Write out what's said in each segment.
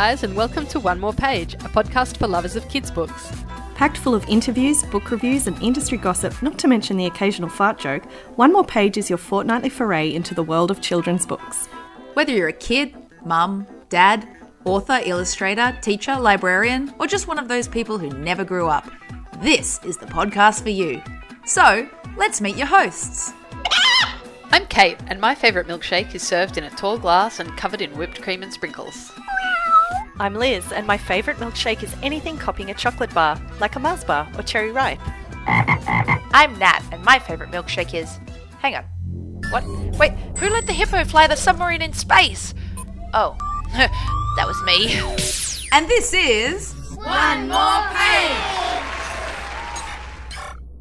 guys, and welcome to One More Page, a podcast for lovers of kids' books. Packed full of interviews, book reviews and industry gossip, not to mention the occasional fart joke, One More Page is your fortnightly foray into the world of children's books. Whether you're a kid, mum, dad, author, illustrator, teacher, librarian, or just one of those people who never grew up, this is the podcast for you. So, let's meet your hosts. I'm Kate, and my favourite milkshake is served in a tall glass and covered in whipped cream and sprinkles. I'm Liz, and my favourite milkshake is anything copying a chocolate bar, like a Mars bar or Cherry Ripe. I'm Nat, and my favourite milkshake is... Hang on. What? Wait, who let the hippo fly the submarine in space? Oh, that was me. And this is... One More Page!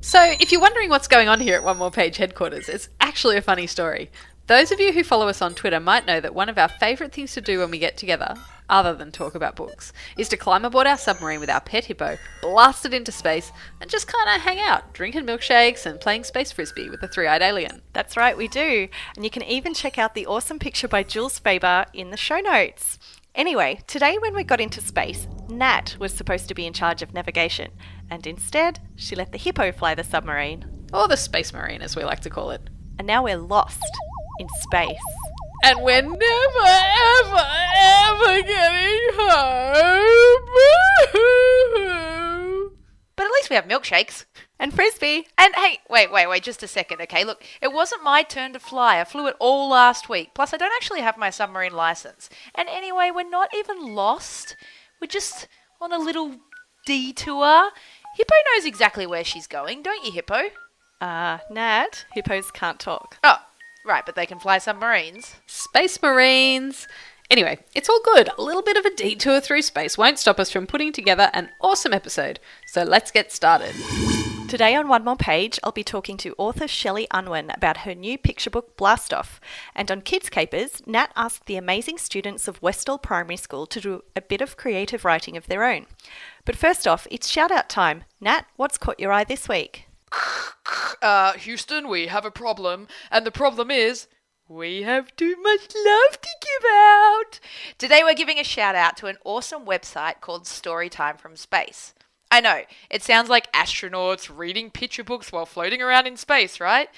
So, if you're wondering what's going on here at One More Page headquarters, it's actually a funny story. Those of you who follow us on Twitter might know that one of our favourite things to do when we get together, other than talk about books, is to climb aboard our submarine with our pet hippo, blast it into space, and just kind of hang out, drinking milkshakes and playing space frisbee with a three-eyed alien. That's right, we do. And you can even check out the awesome picture by Jules Faber in the show notes. Anyway, today when we got into space, Nat was supposed to be in charge of navigation, and instead, she let the hippo fly the submarine. Or the Space Marine, as we like to call it. And now we're lost in space. And we're never, ever, ever getting home. But at least we have milkshakes. And frisbee. And hey, wait, just a second, okay? Look, it wasn't my turn to fly. I flew it all last week. Plus, I don't actually have my submarine license. And anyway, we're not even lost. We're just on a little detour. Hippo knows exactly where she's going, don't you, Hippo? Nat, hippos can't talk. Oh, right, but they can fly submarines. Space Marines. Anyway, it's all good. A little bit of a detour through space won't stop us from putting together an awesome episode. So let's get started. Today on One More Page, I'll be talking to author Shelley Unwin about her new picture book, Blast Off. And on Kids Capers, Nat asked the amazing students of Westall Primary School to do a bit of creative writing of their own. But first off, it's shout-out time. Nat, what's caught your eye this week? Houston, we have a problem, and the problem is we have too much love to give out. Today we're giving a shout out to an awesome website called Storytime from Space. I know, it sounds like astronauts reading picture books while floating around in space, right?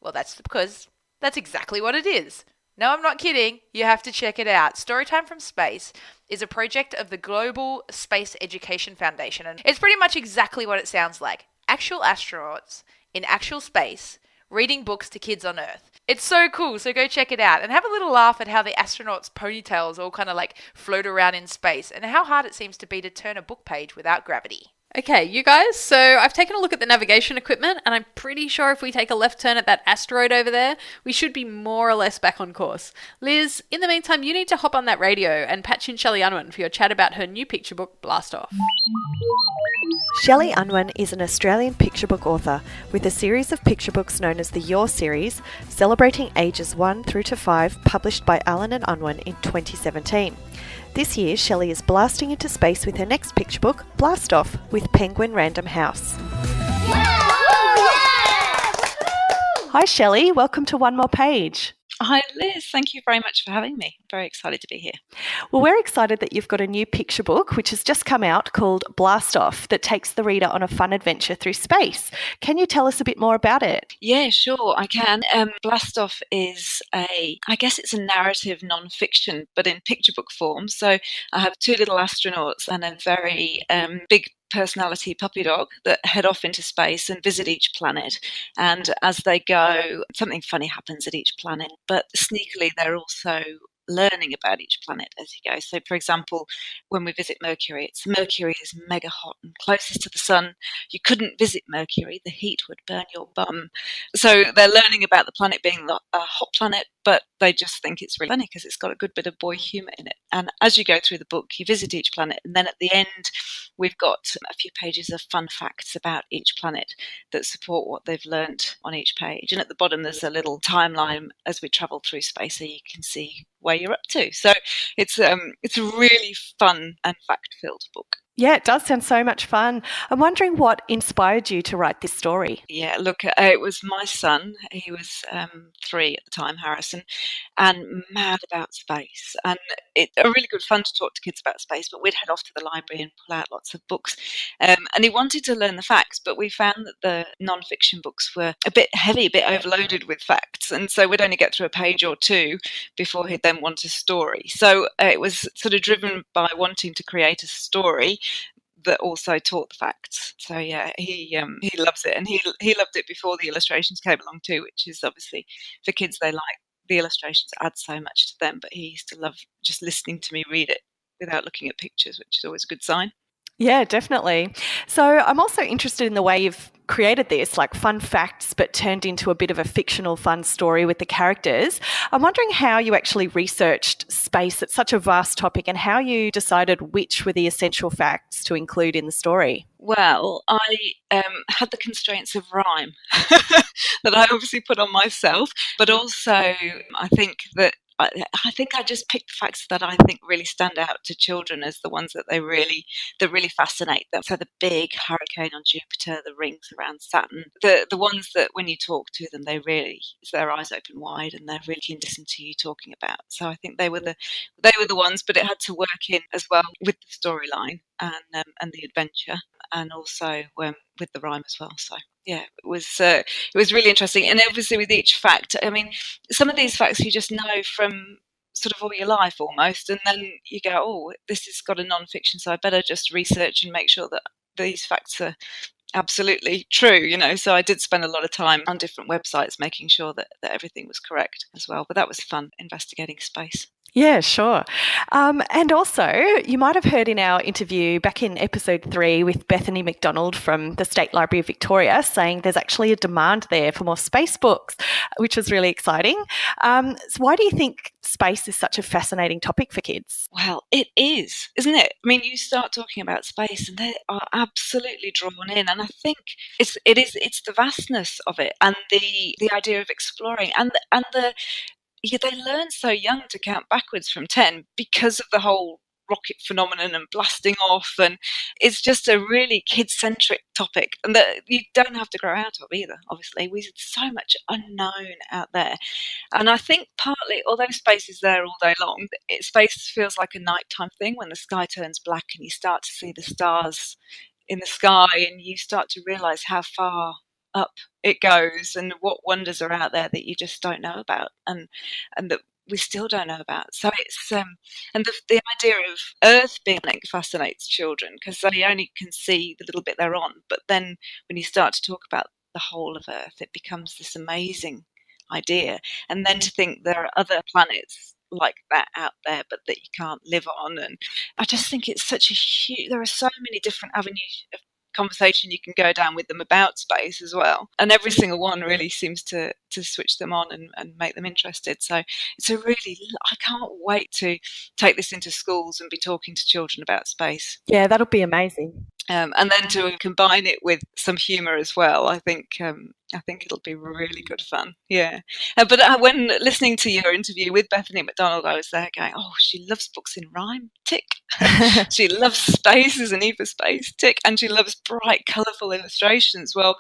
Well, that's because that's exactly what it is. No, I'm not kidding. You have to check it out. Storytime from Space is a project of the Global Space Education Foundation, and it's pretty much exactly what it sounds like. Actual astronauts in actual space reading books to kids on Earth. It's so cool, so go check it out and have a little laugh at how the astronauts' ponytails all kind of like float around in space and how hard it seems to be to turn a book page without gravity. Okay, you guys, so I've taken a look at the navigation equipment, and I'm pretty sure if we take a left turn at that asteroid over there, we should be more or less back on course. Liz, in the meantime, you need to hop on that radio and patch in Shelley Unwin for your chat about her new picture book, Blast Off. Shelley Unwin is an Australian picture book author with a series of picture books known as the Your Series, celebrating ages 1 through to 5, published by Allen and Unwin in 2017. This year, Shelley is blasting into space with her next picture book, Blast Off, with Penguin Random House. Hi Shelley, welcome to One More Page. Hi Liz, thank you very much for having me. I'm very excited to be here. Well, we're excited that you've got a new picture book which has just come out called Blast Off that takes the reader on a fun adventure through space. Can you tell us a bit more about it? Yeah, sure, I can. Blast Off is I guess it's a narrative non-fiction, but in picture book form. So I have two little astronauts and a very big personality puppy dog that head off into space and visit each planet. And as they go, something funny happens at each planet, but sneakily they're also learning about each planet as you go. So, for example, when we visit Mercury is mega hot and closest to the sun. You couldn't visit Mercury. The heat would burn your bum. So they're learning about the planet being a hot planet, but they just think it's really funny because it's got a good bit of boy humour in it. And as you go through the book, you visit each planet. And then at the end, we've got a few pages of fun facts about each planet that support what they've learned on each page. And at the bottom, there's a little timeline as we travel through space so you can see where you're up to. So it's a really fun and fact-filled book. Yeah, it does sound so much fun. I'm wondering what inspired you to write this story. Yeah, look, it was my son. He was 3 at the time, Harrison, and mad about space. And it a really good fun to talk to kids about space. But we'd head off to the library and pull out lots of books. And he wanted to learn the facts, but we found that the non-fiction books were a bit heavy, a bit overloaded with facts, and so we'd only get through a page or two before he'd then want a story. So it was sort of driven by wanting to create a story that also taught the facts. So yeah, he loves it, and he loved it before the illustrations came along too, which is obviously for kids they like the illustrations add so much to them. But he used to love just listening to me read it without looking at pictures, which is always a good sign. Yeah, definitely. So I'm also interested in the way you've created this, like fun facts, but turned into a bit of a fictional fun story with the characters. I'm wondering how you actually researched space. It's such a vast topic, and how you decided which were the essential facts to include in the story. Well, I had the constraints of rhyme that I obviously put on myself, but also I think that I think I just picked the facts that I think really stand out to children as the ones that that really fascinate them. So the big hurricane on Jupiter, the rings around Saturn, the ones that when you talk to them, their eyes open wide and they're really keen to listen to you talking about. So I think they were the ones, but it had to work in as well with the storyline and the adventure, and also with the rhyme as well. So yeah, it was really interesting, and obviously with each fact, I mean, some of these facts you just know from sort of all your life almost, and then you go, oh, this has got a non-fiction, so I better just research and make sure that these facts are absolutely true, you know. So I did spend a lot of time on different websites making sure that everything was correct as well. But that was fun, investigating space. Yeah, sure. And also, you might have heard in our interview back in episode 3 with Bethany McDonald from the State Library of Victoria saying there's actually a demand there for more space books, which was really exciting. So why do you think space is such a fascinating topic for kids? Well, it is, isn't it? I mean, you start talking about space and they are absolutely drawn in. And I think it's the vastness of it, and the idea of exploring, and the yeah, they learn so young to count backwards from 10 because of the whole rocket phenomenon and blasting off, and it's just a really kid-centric topic, and that you don't have to grow out of either. Obviously, there's so much unknown out there, and I think partly, although space is there all day long, space feels like a nighttime thing when the sky turns black and you start to see the stars in the sky, and you start to realize how far up it goes and what wonders are out there that you just don't know about, and that we still don't know about. So it's and the idea of Earth being blank fascinates children because they only can see the little bit they're on, but then when you start to talk about the whole of Earth, it becomes this amazing idea. And then to think there are other planets like that out there but that you can't live on, and I just think it's such a huge, there are so many different avenues of conversation you can go down with them about space as well, and every single one really seems to switch them on and make them interested. So it's a really, I can't wait to take this into schools and be talking to children about space. Yeah, that'll be amazing. And then to combine it with some humour as well, I think it'll be really good fun. Yeah. But when listening to your interview with Bethany McDonald, I was there going, oh, she loves books in rhyme, tick. She loves space, as an E for space, tick. And she loves bright, colourful illustrations. Well,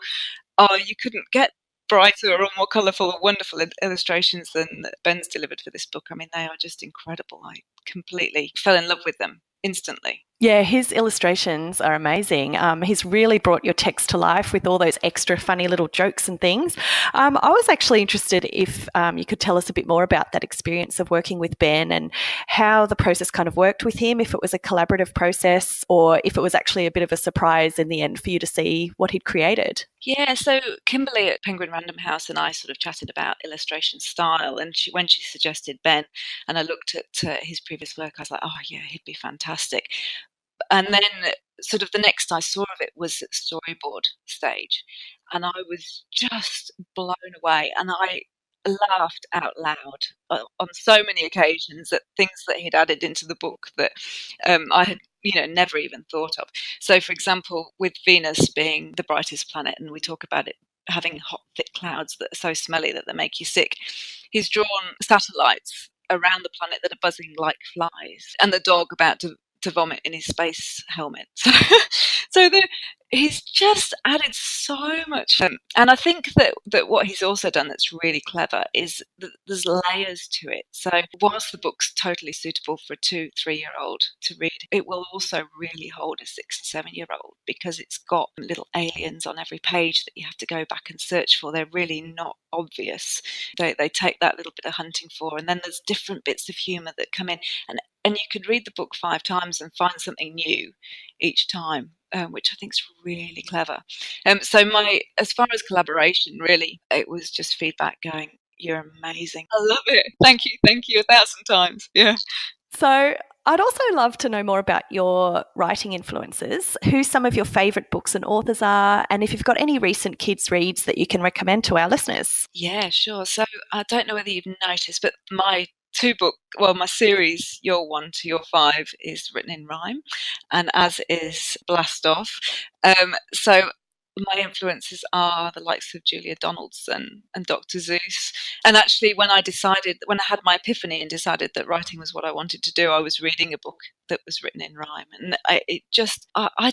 you couldn't get brighter or more colourful or wonderful illustrations than Ben's delivered for this book. I mean, they are just incredible. I completely fell in love with them instantly. Yeah, his illustrations are amazing. He's really brought your text to life with all those extra funny little jokes and things. I was actually interested if you could tell us a bit more about that experience of working with Ben and how the process kind of worked with him, if it was a collaborative process or if it was actually a bit of a surprise in the end for you to see what he'd created. Yeah, so Kimberly at Penguin Random House and I sort of chatted about illustration style, and when she suggested Ben and I looked at his previous work, I was like, oh yeah, he'd be fantastic. And then sort of the next I saw of it was at storyboard stage, and I was just blown away, and I laughed out loud on so many occasions at things that he'd added into the book that I had never even thought of. So for example, with Venus being the brightest planet, and we talk about it having hot thick clouds that are so smelly that they make you sick, he's drawn satellites around the planet that are buzzing like flies, and the dog about to to vomit in his space helmet. So he's just added so much. And I think that what he's also done that's really clever is that there's layers to it. So whilst the book's totally suitable for a 2-3-year-old to read, it will also really hold a 6 or 7-year-old, because it's got little aliens on every page that you have to go back and search for. They're really not obvious. They take that little bit of hunting for, and then there's different bits of humour that come in, and you could read the book 5 times and find something new each time, which I think is really clever. So as far as collaboration, really, it was just feedback going, "You're amazing. I love it. Thank you 1,000 times." Yeah. So I'd also love to know more about your writing influences, who some of your favourite books and authors are, and if you've got any recent kids' reads that you can recommend to our listeners. Yeah, sure. So I don't know whether you've noticed, but my series, Your 1 to Your 5, is written in rhyme, and as is Blast Off. So my influences are the likes of Julia Donaldson and Dr. Seuss. And actually, when I had my epiphany and decided that writing was what I wanted to do, I was reading a book that was written in rhyme. And I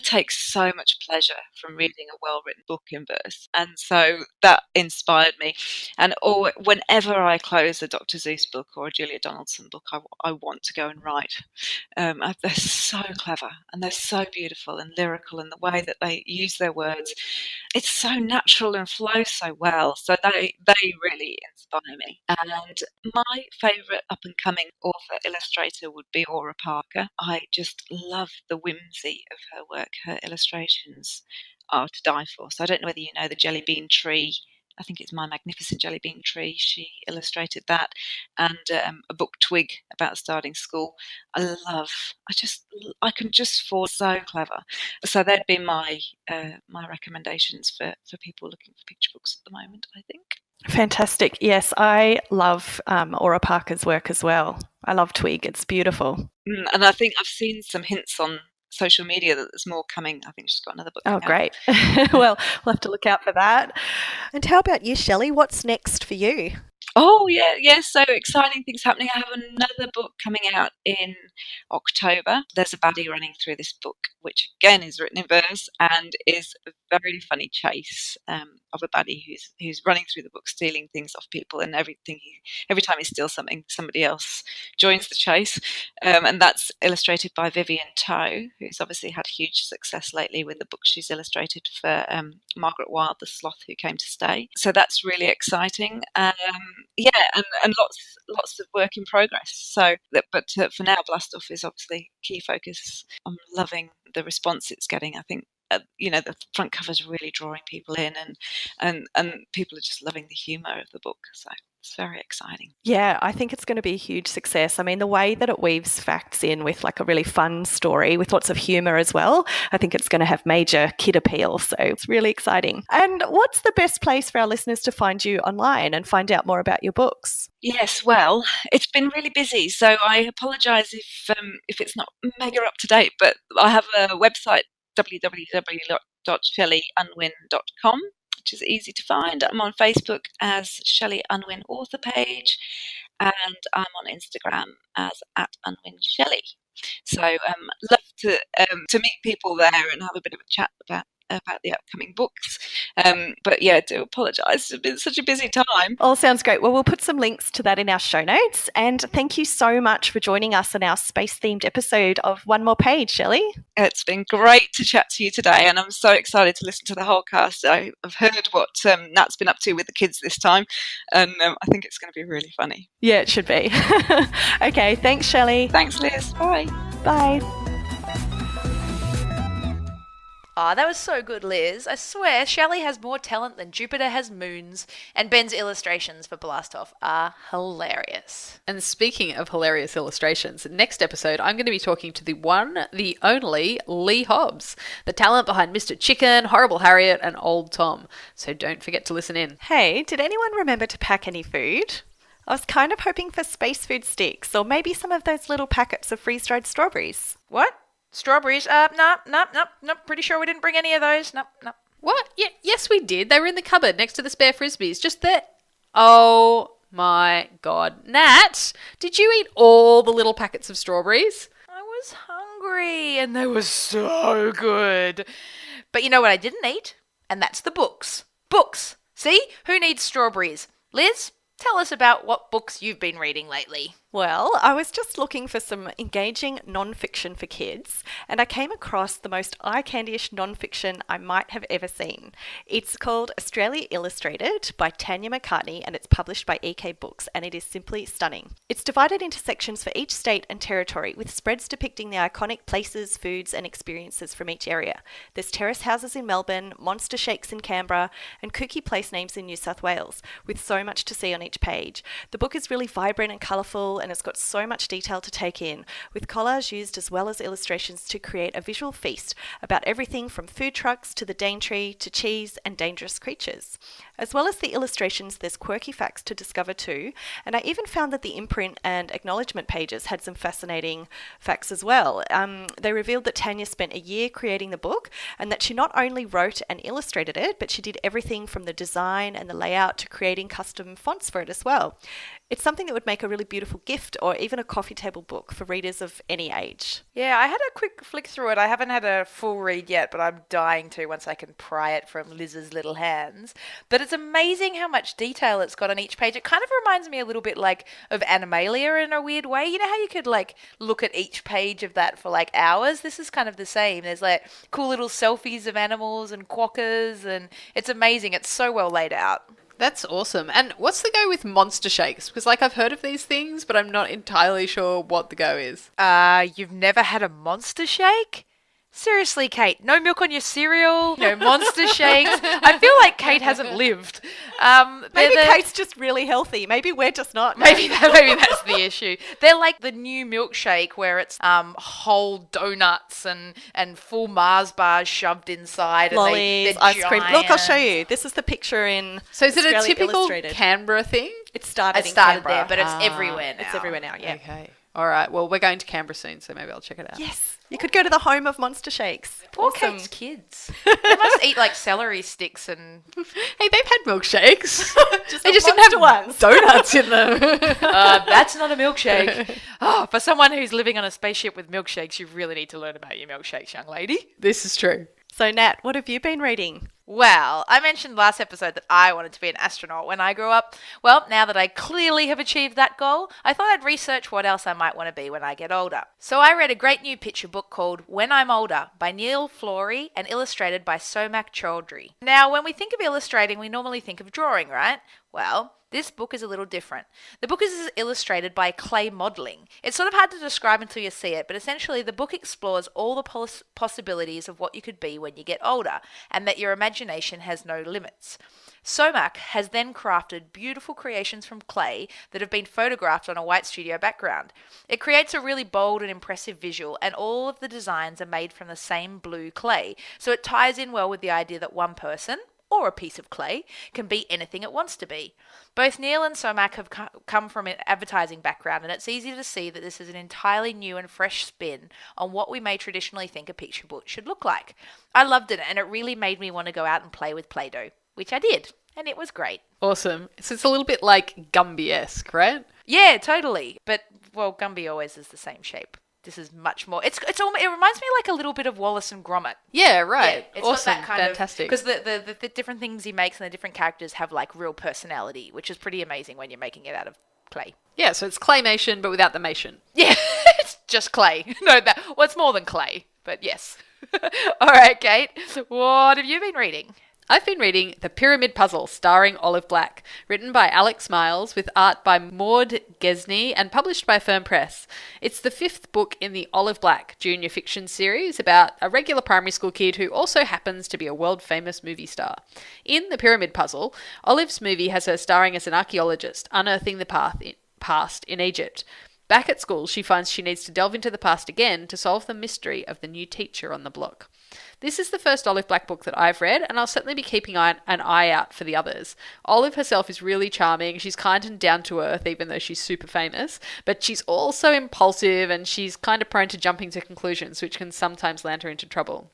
take so much pleasure from reading a well-written book in verse. And so that inspired me. And whenever I close a Dr. Seuss book or a Julia Donaldson book, I want to go and write. They're so clever, and they're so beautiful and lyrical, and the way that they use their words, it's so natural and flows so well. So they really inspire me. And my favourite up-and-coming author illustrator would be Aura Parker. I just love the whimsy of her work. Her illustrations are to die for. So I don't know whether you know the Jelly Bean Tree. I think it's My Magnificent Jelly Bean Tree. She illustrated that, and a book, Twig, about starting school. I can just fall, so clever. So they'd be my recommendations for people looking for picture books at the moment, I think. Fantastic. Yes, I love Aura Parker's work as well. I love Twig. It's beautiful. And I think I've seen some hints on social media that there's more coming. I think she's got another book. Oh, great. Well, we'll have to look out for that. And how about you, Shelley? What's next for you? Oh, yeah. So exciting things happening. I have another book coming out in October. There's a baddie running through this book, which again is written in verse and is a very funny chase of a baddie who's running through the book, stealing things off people, and every time he steals something, somebody else joins the chase. And that's illustrated by Vivian Toe, who's obviously had huge success lately with the book she's illustrated for Margaret Wilde, The Sloth Who Came to Stay. So that's really exciting. And lots of work in progress. So, but for now, Blast Off is obviously key focus. I'm loving the response it's getting. I think the front cover is really drawing people in, and people are just loving the humour of the book. So it's very exciting. Yeah, I think it's going to be a huge success. I mean, the way that it weaves facts in with like a really fun story with lots of humour as well, I think it's going to have major kid appeal. So it's really exciting. And what's the best place for our listeners to find you online and find out more about your books? Yes, well, it's been really busy, so I apologise if it's not mega up to date, but I have a website, www.shelleyunwin.com, which is easy to find. I'm on Facebook as Shelley Unwin Author Page, and I'm on Instagram as @UnwinShelley. So love to meet people there and have a bit of a chat about the upcoming books. But yeah, I do apologise. It's been such a busy time. All sounds great. Well, we'll put some links to that in our show notes. And thank you so much for joining us in our space-themed episode of One More Page, Shelley. It's been great to chat to you today, and I'm so excited to listen to the whole cast. I've heard what Nat's been up to with the kids this time, and I think it's going to be really funny. Yeah, it should be. Okay, thanks, Shelley. Thanks, Liz. Bye. Bye. Aw, that was so good, Liz. I swear, Shelley has more talent than Jupiter has moons, and Ben's illustrations for Blast Off are hilarious. And speaking of hilarious illustrations, next episode I'm going to be talking to the one, the only Lee Hobbs, the talent behind Mr. Chicken, Horrible Harriet, and Old Tom. So don't forget to listen in. Hey, did anyone remember to pack any food? I was kind of hoping for space food sticks, or maybe some of those little packets of freeze-dried strawberries. What? Strawberries? Nope. Pretty sure we didn't bring any of those. Nope. What? Yes, we did. They were in the cupboard next to the spare Frisbees. Just there. Oh my God. Nat, did you eat all the little packets of strawberries? I was hungry. strawberry, and they were so good. But you know what I didn't eat? And that's the books. Books. See? Who needs strawberries? Liz, tell us about what books you've been reading lately. Well, I was just looking for some engaging non-fiction for kids, and I came across the most eye-candyish non-fiction I might have ever seen. It's called Australia Illustrated by Tanya McCartney, and it's published by EK Books, and it is simply stunning. It's divided into sections for each state and territory, with spreads depicting the iconic places, foods, and experiences from each area. There's terrace houses in Melbourne, monster shakes in Canberra, and kooky place names in New South Wales, with so much to see on each page. The book is really vibrant and colourful, and it's got so much detail to take in, with collage used as well as illustrations to create a visual feast about everything from food trucks to the Daintree to cheese and dangerous creatures. As well as the illustrations, there's quirky facts to discover too, and I even found that the imprint and acknowledgement pages had some fascinating facts as well. They revealed that Tanya spent a year creating the book, and that she not only wrote and illustrated it, but she did everything from the design and the layout to creating custom fonts for it as well. It's something that would make a really beautiful gift or even a coffee table book for readers of any age. Yeah, I had a quick flick through it. I haven't had a full read yet, but I'm dying to once I can pry it from Liz's little hands. But it's amazing how much detail it's got on each page. It kind of reminds me a little bit like of Animalia in a weird way. You know how you could like look at each page of that for like hours? This is kind of the same. There's like cool little selfies of animals and quokkas, and it's amazing. It's so well laid out. That's awesome. And what's the go with monster shakes? Because, like, I've heard of these things, but I'm not entirely sure what the go is. You've never had a monster shake? Seriously, Kate, no milk on your cereal, no monster shakes. I feel like Kate hasn't lived. Maybe Kate's just really healthy. Maybe we're just not. Maybe that's the issue. They're like the new milkshake where it's whole donuts and full Mars bars shoved inside. Lollies, and ice cream. Look, I'll giant. show you. This is the picture in So is it a Australia typical Illustrated. Canberra thing? It started It started in Canberra. there, but it's everywhere now. It's everywhere now, yeah. Okay. All right. Well, we're going to Canberra soon, so maybe I'll check it out. Yes. You could go to the home of monster shakes. Poor Awesome. Kate's kids. They must eat like celery sticks and... Hey, they've had milkshakes. they not just didn't monster have ones. donuts in them. that's not a milkshake. Oh, for someone who's living on a spaceship with milkshakes, you really need to learn about your milkshakes, young lady. This is true. So, Nat, what have you been reading? Well, I mentioned last episode that I wanted to be an astronaut when I grew up. Well, now that I clearly have achieved that goal, I thought I'd research what else I might want to be when I get older. So I read a great new picture book called When I'm Older by Neil Flory and illustrated by Somak Chaudhry. Now, when we think of illustrating, we normally think of drawing, right? Well, this book is a little different. The book is illustrated by clay modelling. It's sort of hard to describe until you see it, but essentially the book explores all the possibilities of what you could be when you get older, and that your imagination has no limits. Somak has then crafted beautiful creations from clay that have been photographed on a white studio background. It creates a really bold and impressive visual, and all of the designs are made from the same blue clay, so it ties in well with the idea that one person, or a piece of clay, can be anything it wants to be. Both Neil and Somak have come from an advertising background, and it's easy to see that this is an entirely new and fresh spin on what we may traditionally think a picture book should look like. I loved it, and it really made me want to go out and play with Play-Doh, which I did, and it was great. Awesome. So it's a little bit like Gumby-esque, right? Yeah, totally. But, well, Gumby always is the same shape. This is much more. It reminds me like a little bit of Wallace and Gromit. Yeah, right. Yeah, it's awesome. got that kind Fantastic. Because the different things he makes and the different characters have like real personality, which is pretty amazing when you're making it out of clay. Yeah, so it's claymation, but without the mation. Yeah, it's just clay. No, it's more than clay, but yes. All right, Kate, what have you been reading? I've been reading The Pyramid Puzzle, starring Olive Black, written by Alex Miles with art by Maud Gesney and published by Fern Press. It's the 5th book in the Olive Black junior fiction series about a regular primary school kid who also happens to be a world-famous movie star. In The Pyramid Puzzle, Olive's movie has her starring as an archaeologist, unearthing the past in Egypt. Back at school, she finds she needs to delve into the past again to solve the mystery of the new teacher on the block. This is the first Olive Black book that I've read, and I'll certainly be keeping an eye out for the others. Olive herself is really charming. She's kind and down to earth, even though she's super famous, but she's also impulsive and she's kind of prone to jumping to conclusions, which can sometimes land her into trouble.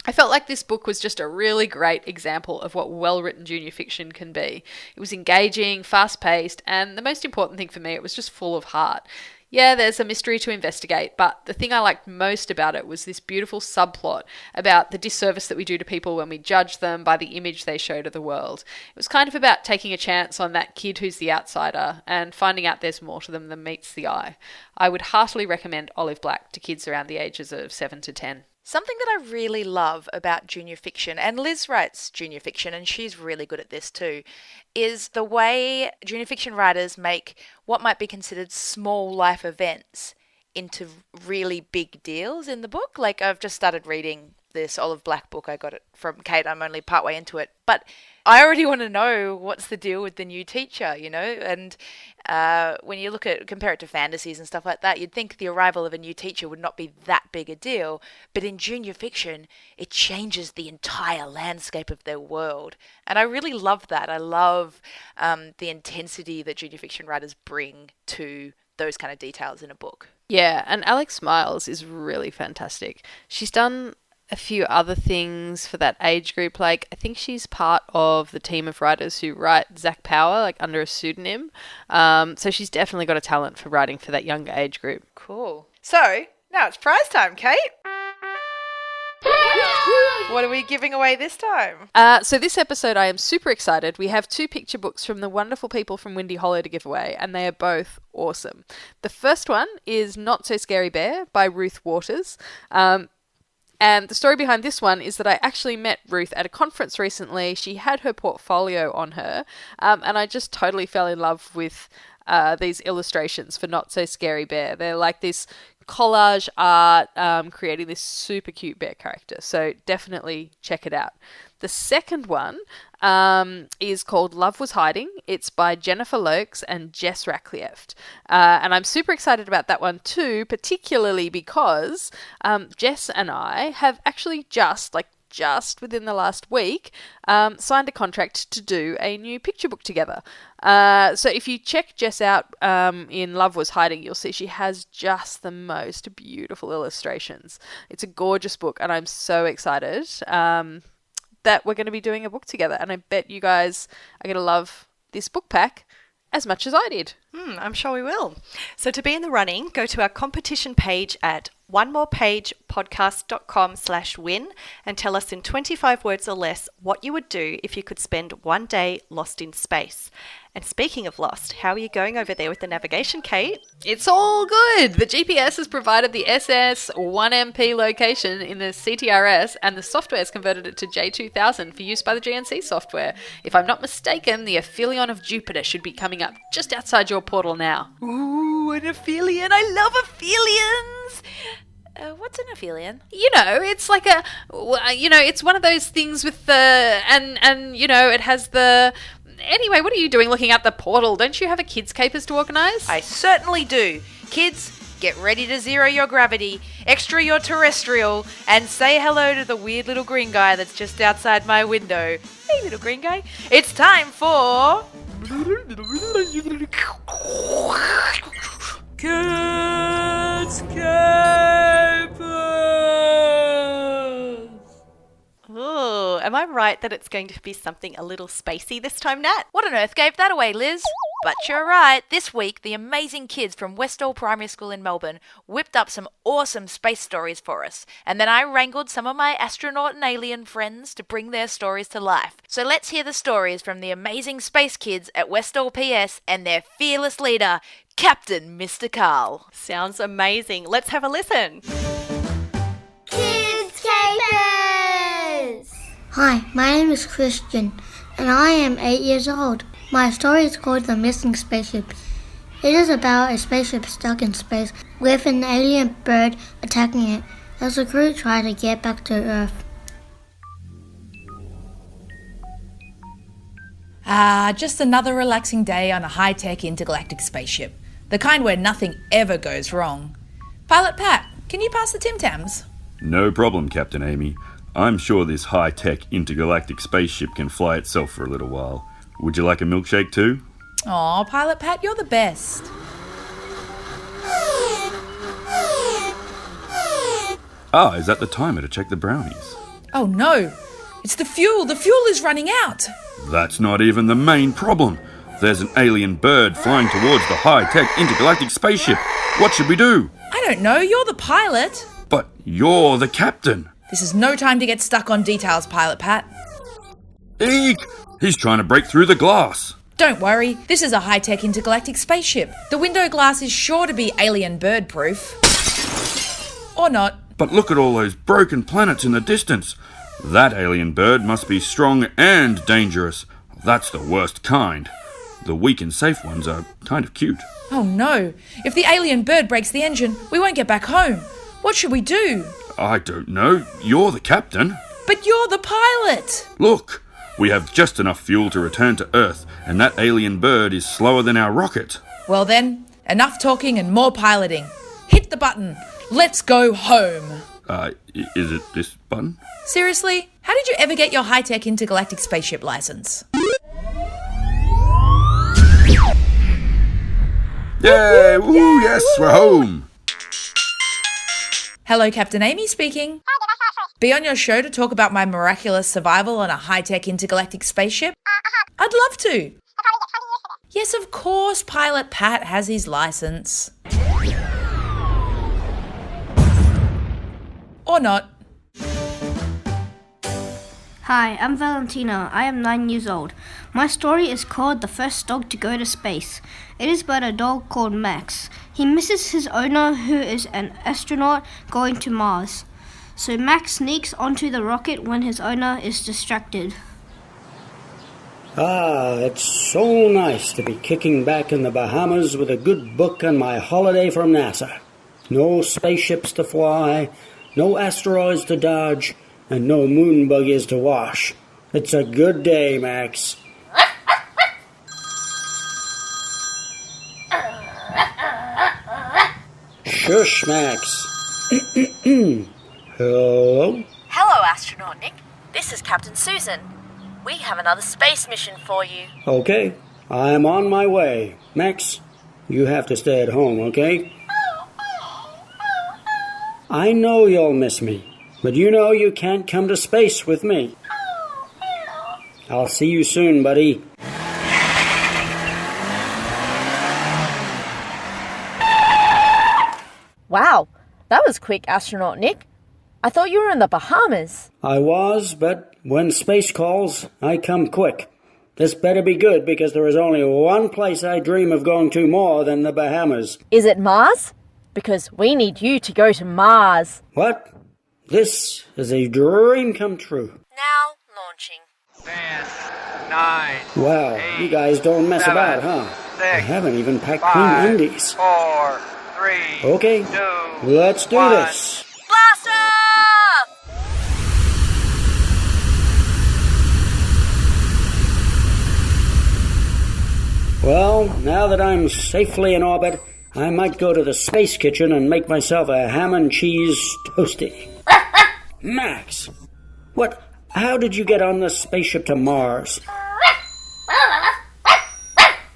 I felt like this book was just a really great example of what well-written junior fiction can be. It was engaging, fast-paced, and the most important thing for me, it was just full of heart. Yeah, there's a mystery to investigate, but the thing I liked most about it was this beautiful subplot about the disservice that we do to people when we judge them by the image they show to the world. It was kind of about taking a chance on that kid who's the outsider and finding out there's more to them than meets the eye. I would heartily recommend Olive Black to kids around the ages of 7 to 10. Something that I really love about junior fiction, and Liz writes junior fiction, and she's really good at this too, is the way junior fiction writers make what might be considered small life events into really big deals in the book. Like, I've just started reading this Olive Black book. I got it from Kate. I'm only partway into it. But I already want to know what's the deal with the new teacher, you know? And when you compare it to fantasies and stuff like that, you'd think the arrival of a new teacher would not be that big a deal. But in junior fiction, it changes the entire landscape of their world. And I really love that. I love the intensity that junior fiction writers bring to those kind of details in a book. Yeah, and Alex Miles is really fantastic. She's done a few other things for that age group. Like, I think she's part of the team of writers who write Zack Power, like, under a pseudonym. So she's definitely got a talent for writing for that younger age group. Cool. So, now it's prize time, Kate. What are we giving away this time? So this episode, I am super excited. We have 2 picture books from the wonderful people from Windy Hollow to give away, and they are both awesome. The first one is Not So Scary Bear by Ruth Waters. And the story behind this one is that I actually met Ruth at a conference recently. She had her portfolio on her, and I just totally fell in love with these illustrations for Not So Scary Bear. They're like this collage art creating this super cute bear character. So definitely check it out. The second one is called Love Was Hiding. It's by Jennifer Lokes and Jess Ratcliffe. And I'm super excited about that one too, particularly because Jess and I have actually just within the last week, signed a contract to do a new picture book together. So if you check Jess out in Love Was Hiding, you'll see she has just the most beautiful illustrations. It's a gorgeous book, and I'm so excited that we're going to be doing a book together. And I bet you guys are going to love this book pack as much as I did. I'm sure we will. So to be in the running, go to our competition page at onemorepagepodcast.com/win and tell us in 25 words or less what you would do if you could spend one day lost in space. And speaking of lost, how are you going over there with the navigation, Kate? It's all good. The GPS has provided the SS1MP location in the CTRS, and the software has converted it to J2000 for use by the GNC software. If I'm not mistaken, the aphelion of Jupiter should be coming up just outside your portal now. Ooh, an aphelion. I love aphelions. What's an aphelion? You know, it's like it's one of those things with the, and it has the... Anyway, what are you doing looking at the portal? Don't you have a kids' capers to organise? I certainly do. Kids, get ready to zero your gravity, extra your terrestrial, and say hello to the weird little green guy that's just outside my window. Hey, little green guy. It's time for... Kids' Capers! Ooh, am I right that it's going to be something a little spacey this time, Nat? What on earth gave that away, Liz? But you're right. This week, the amazing kids from Westall Primary School in Melbourne whipped up some awesome space stories for us. And then I wrangled some of my astronaut and alien friends to bring their stories to life. So let's hear the stories from the amazing space kids at Westall PS and their fearless leader, Captain Mr. Carl. Sounds amazing. Let's have a listen. Kids Capers! Hi, my name is Christian, and I am 8 years old. My story is called The Missing Spaceship. It is about a spaceship stuck in space with an alien bird attacking it as the crew try to get back to Earth. Just another relaxing day on a high-tech intergalactic spaceship. The kind where nothing ever goes wrong. Pilot Pat, can you pass the Tim Tams? No problem, Captain Amy. I'm sure this high-tech intergalactic spaceship can fly itself for a little while. Would you like a milkshake too? Aw, Pilot Pat, you're the best. Is that the timer to check the brownies? Oh no, it's the fuel. The fuel is running out. That's not even the main problem. There's an alien bird flying towards the high-tech intergalactic spaceship. What should we do? I don't know, you're the pilot. But you're the captain. This is no time to get stuck on details, Pilot Pat. Eek! He's trying to break through the glass. Don't worry, this is a high-tech intergalactic spaceship. The window glass is sure to be alien bird-proof. Or not. But look at all those broken planets in the distance. That alien bird must be strong and dangerous. That's the worst kind. The weak and safe ones are kind of cute. Oh no, if the alien bird breaks the engine, we won't get back home. What should we do? I don't know. You're the captain. But you're the pilot. Look, we have just enough fuel to return to Earth, and that alien bird is slower than our rocket. Well then, enough talking and more piloting. Hit the button. Let's go home. Is it this button? Seriously? How did you ever get your high-tech intergalactic spaceship license? Yay! Woo! Yes, we're home. Hello, Captain Amy speaking. Be on your show to talk about my miraculous survival on a high-tech intergalactic spaceship? I'd love to. Yes, of course, Pilot Pat has his license. Or not. Hi, I'm Valentina. I am 9 years old. My story is called The First Dog to Go to Space. It is about a dog called Max. He misses his owner, who is an astronaut going to Mars. So Max sneaks onto the rocket when his owner is distracted. It's so nice to be kicking back in the Bahamas with a good book and my holiday from NASA. No spaceships to fly, no asteroids to dodge, and no moon buggies to wash. It's a good day, Max. Shush, Max. Hello? Hello, Astronaut Nick. This is Captain Susan. We have another space mission for you. Okay, I'm on my way. Max, you have to stay at home, okay? I know you'll miss me, but you know you can't come to space with me. I'll see you soon, buddy. Wow, that was quick, Astronaut Nick. I thought you were in the Bahamas. I was, but when space calls, I come quick. This better be good, because there is only one place I dream of going to more than the Bahamas. Is it Mars? Because we need you to go to Mars. What? This is a dream come true. Now launching. 10, 9, Wow, 8, you guys don't mess 7, about, huh? 6, I haven't even packed 5, clean undies. 4, 3, Okay, 2, let's do 1. this. Blast off! Well, now that I'm safely in orbit, I might go to the space kitchen and make myself a ham and cheese toasty. Max! What? How did you get on the spaceship to Mars?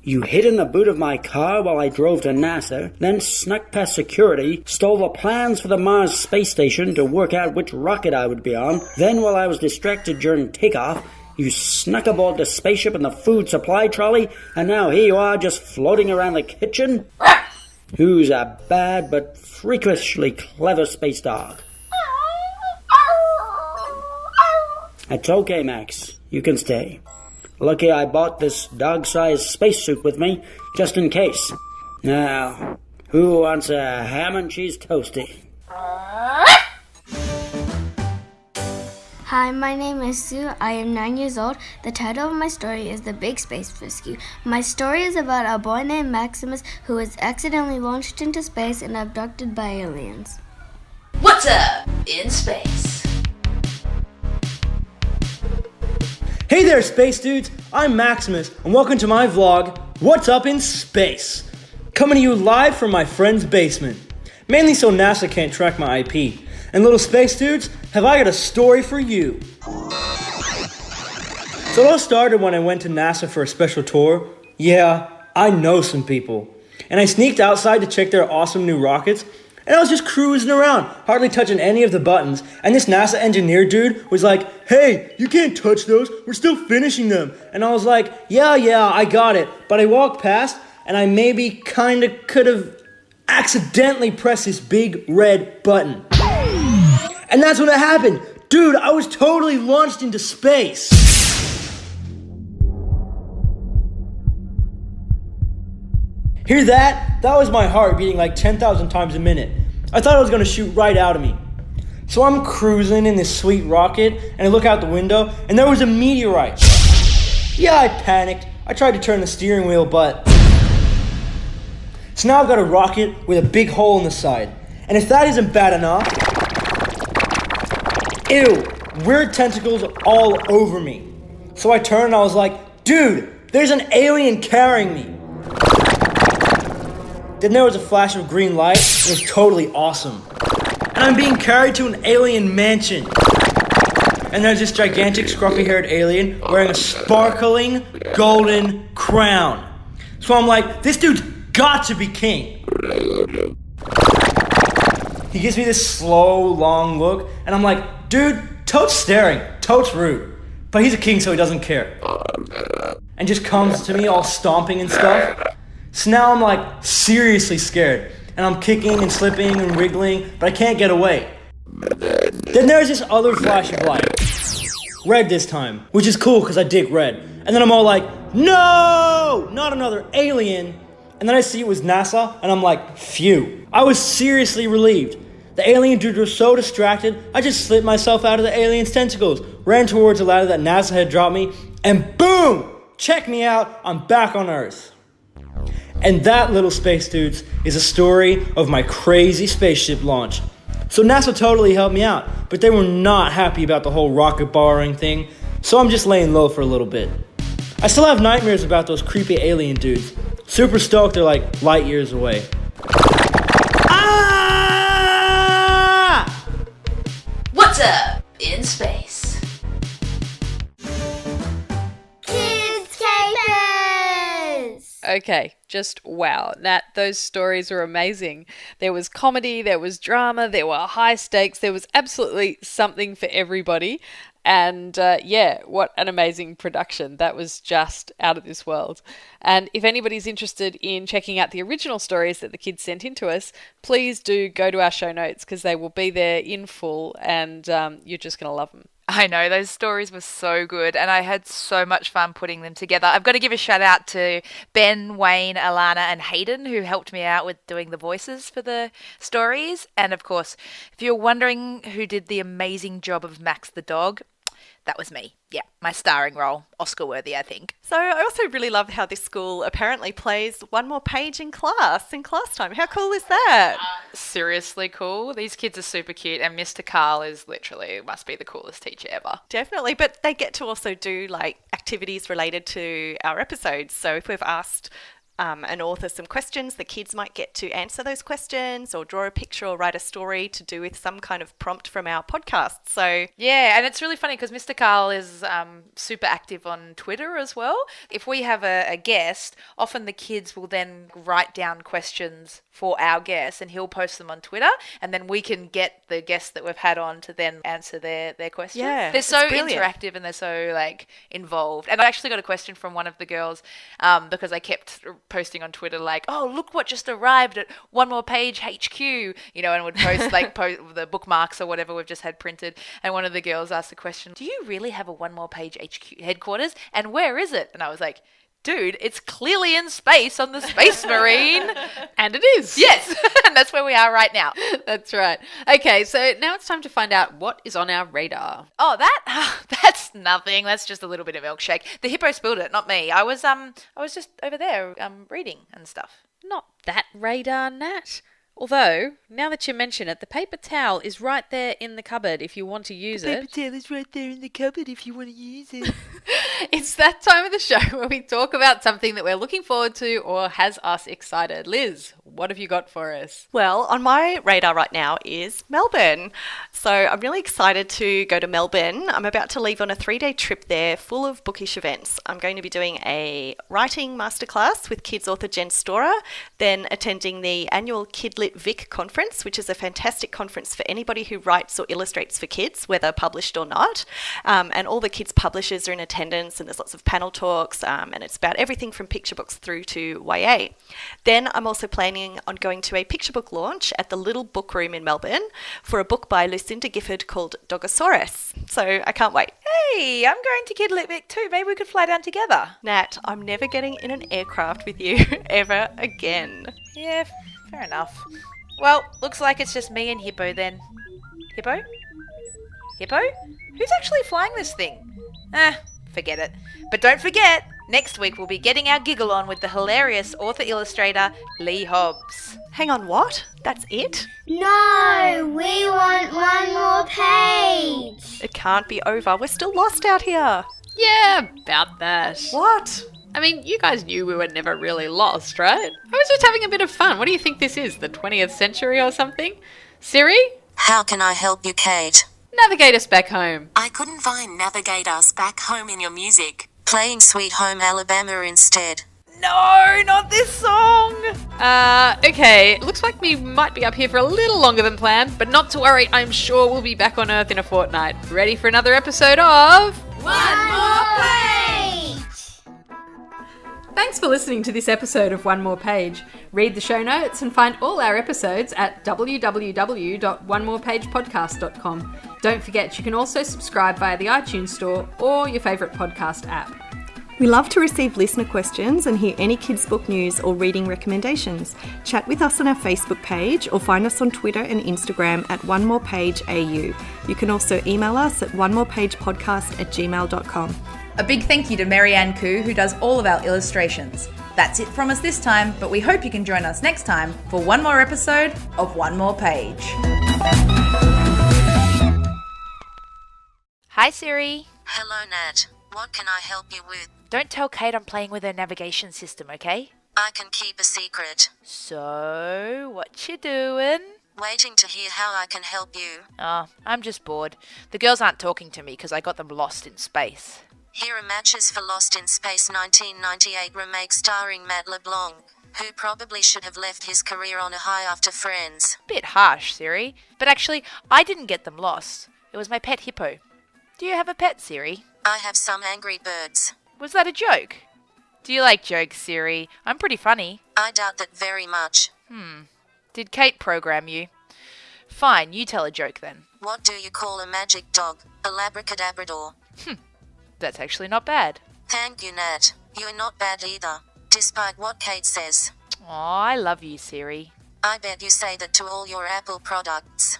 You hid in the boot of my car while I drove to NASA, then snuck past security, stole the plans for the Mars space station to work out which rocket I would be on. Then, while I was distracted during takeoff, you snuck aboard the spaceship and the food supply trolley, and now here you are just floating around the kitchen? Who's a bad but freakishly clever space dog? It's okay, Max. You can stay. Lucky I bought this dog-sized spacesuit with me, just in case. Now, who wants a ham and cheese toasty? Hi, my name is Sue. I am 9 years old. The title of my story is The Big Space Rescue. My story is about a boy named Maximus who was accidentally launched into space and abducted by aliens. What's up in space? Hey there, space dudes! I'm Maximus, and welcome to my vlog, What's Up in Space? Coming to you live from my friend's basement. Mainly so NASA can't track my IP. And little space dudes, have I got a story for you. So it all started when I went to NASA for a special tour. Yeah, I know some people. And I sneaked outside to check their awesome new rockets, And I was just cruising around, hardly touching any of the buttons. And this NASA engineer dude was like, "Hey, you can't touch those. We're still finishing them." And I was like, yeah, I got it. But I walked past, and I maybe kind of could have accidentally pressed this big red button. And that's when it happened. Dude, I was totally launched into space. Hear that? That was my heart beating like 10,000 times a minute. I thought it was going to shoot right out of me. So I'm cruising in this sweet rocket, and I look out the window, and there was a meteorite. Yeah, I panicked. I tried to turn the steering wheel, but... So now I've got a rocket with a big hole in the side. And if that isn't bad enough... Ew, weird tentacles all over me. So I turned and I was like, dude, there's an alien carrying me. Then there was a flash of green light. It was totally awesome. And I'm being carried to an alien mansion. And there's this gigantic scruffy-haired alien wearing a sparkling golden crown. So I'm like, this dude's got to be king. He gives me this slow, long look, and I'm like, dude, totes staring, totes rude. But he's a king, so he doesn't care. And just comes to me all stomping and stuff. So now I'm like seriously scared. And I'm kicking and slipping and wiggling, but I can't get away. Then there's this other flash of light. Red this time, which is cool because I dig red. And then I'm all like, no, not another alien. And then I see it was NASA, and I'm like, phew. I was seriously relieved. The alien dude was so distracted, I just slipped myself out of the alien's tentacles, ran towards the ladder that NASA had dropped me, and boom! Check me out, I'm back on Earth. And that, little space dudes, is a story of my crazy spaceship launch. So NASA totally helped me out, but they were not happy about the whole rocket borrowing thing, so I'm just laying low for a little bit. I still have nightmares about those creepy alien dudes. Super stoked they're like light years away. Ah! What's up in space? Kids Capers! Okay, just wow. Nat, those stories were amazing. There was comedy, there was drama, there were high stakes, there was absolutely something for everybody. And yeah, what an amazing production. That was just out of this world. And if anybody's interested in checking out the original stories that the kids sent in to us, please do go to our show notes because they will be there in full and you're just going to love them. I know, those stories were so good and I had so much fun putting them together. I've got to give a shout out to Ben, Wayne, Alana and Hayden who helped me out with doing the voices for the stories. And of course, if you're wondering who did the amazing job of Max the dog, that was me. Yeah, my starring role. Oscar worthy, I think. So I also really love how this school apparently plays one more page in class time. How cool is that? Seriously cool. These kids are super cute and Mr. Carl is literally, must be the coolest teacher ever. Definitely, but they get to also do like activities related to our episodes. So if we've asked an author some questions, the kids might get to answer those questions or draw a picture or write a story to do with some kind of prompt from our podcast. So yeah, and it's really funny because Mr. Carl is super active on Twitter as well. If we have a guest, often the kids will then write down questions for our guest and he'll post them on Twitter and then we can get the guests that we've had on to then answer their questions. Yeah, they're so brilliant. Interactive and they're so like involved. And I actually got a question from one of the girls because I kept posting on Twitter like, oh, look what just arrived at One More Page HQ, you know, and would post like the bookmarks or whatever we've just had printed. And one of the girls asked the question, do you really have a One More Page HQ headquarters? And where is it? And I was like, dude, it's clearly in space on the Space Marine. And it is. Yes, and that's where we are right now. That's right. Okay, so now it's time to find out what is on our radar. Oh, that's nothing. That's just a little bit of milkshake. The hippo spilled it, not me. I was just over there reading and stuff. Not that radar, Nat. Although, now that you mention it, the paper towel is right there in the cupboard if you want to use it. The paper towel is right there in the cupboard if you want to use it. It's that time of the show where we talk about something that we're looking forward to or has us excited. Liz, what have you got for us? Well, on my radar right now is Melbourne. So I'm really excited to go to Melbourne. I'm about to leave on a 3-day trip there full of bookish events. I'm going to be doing a writing masterclass with kids author Jen Storer, then attending the annual Kidlit Vic conference, which is a fantastic conference for anybody who writes or illustrates for kids, whether published or not. And all the kids' publishers are in attendance, and there's lots of panel talks, and it's about everything from picture books through to YA. Then I'm also planning on going to a picture book launch at the Little Book Room in Melbourne for a book by Lucinda Gifford called Dogosaurus. So I can't wait. Hey, I'm going to Kidlit Vic too. Maybe we could fly down together. Nat, I'm never getting in an aircraft with you ever again. Yeah, fair enough. Well, looks like it's just me and Hippo then. Hippo? Hippo? Who's actually flying this thing? Forget it. But don't forget, next week we'll be getting our giggle on with the hilarious author-illustrator Lee Hobbs. Hang on, what? That's it? No, we want one more page. It can't be over. We're still lost out here. Yeah, about that. What? I mean, you guys knew we were never really lost, right? I was just having a bit of fun. What do you think this is, the 20th century or something? Siri? How can I help you, Kate? Navigate us back home. I couldn't find Navigate Us Back Home in your music. Playing Sweet Home Alabama instead. No, not this song! Okay. Looks like we might be up here for a little longer than planned, but not to worry, I'm sure we'll be back on Earth in a fortnight. Ready for another episode of... One more page! Thanks for listening to this episode of One More Page. Read the show notes and find all our episodes at www.onemorepagepodcast.com. Don't forget, you can also subscribe via the iTunes Store or your favourite podcast app. We love to receive listener questions and hear any kids' book news or reading recommendations. Chat with us on our Facebook page or find us on Twitter and Instagram at OneMorePageAU. You can also email us at onemorepagepodcast@gmail.com. A big thank you to Marianne Koo, who does all of our illustrations. That's it from us this time, but we hope you can join us next time for one more episode of One More Page. Hi, Siri. Hello, Nat. What can I help you with? Don't tell Kate I'm playing with her navigation system, okay? I can keep a secret. So, what you doing? Waiting to hear how I can help you. Oh, I'm just bored. The girls aren't talking to me because I got them lost in space. Here are matches for Lost in Space 1998 remake starring Matt LeBlanc, who probably should have left his career on a high after Friends. Bit harsh, Siri. But actually, I didn't get them lost. It was my pet Hippo. Do you have a pet, Siri? I have some Angry Birds. Was that a joke? Do you like jokes, Siri? I'm pretty funny. I doubt that very much. Did Kate program you? Fine, you tell a joke then. What do you call a magic dog? A Labracadabrador. That's actually not bad. Thank you, Nat. You're not bad either, despite what Kate says. Aw, I love you, Siri. I bet you say that to all your Apple products.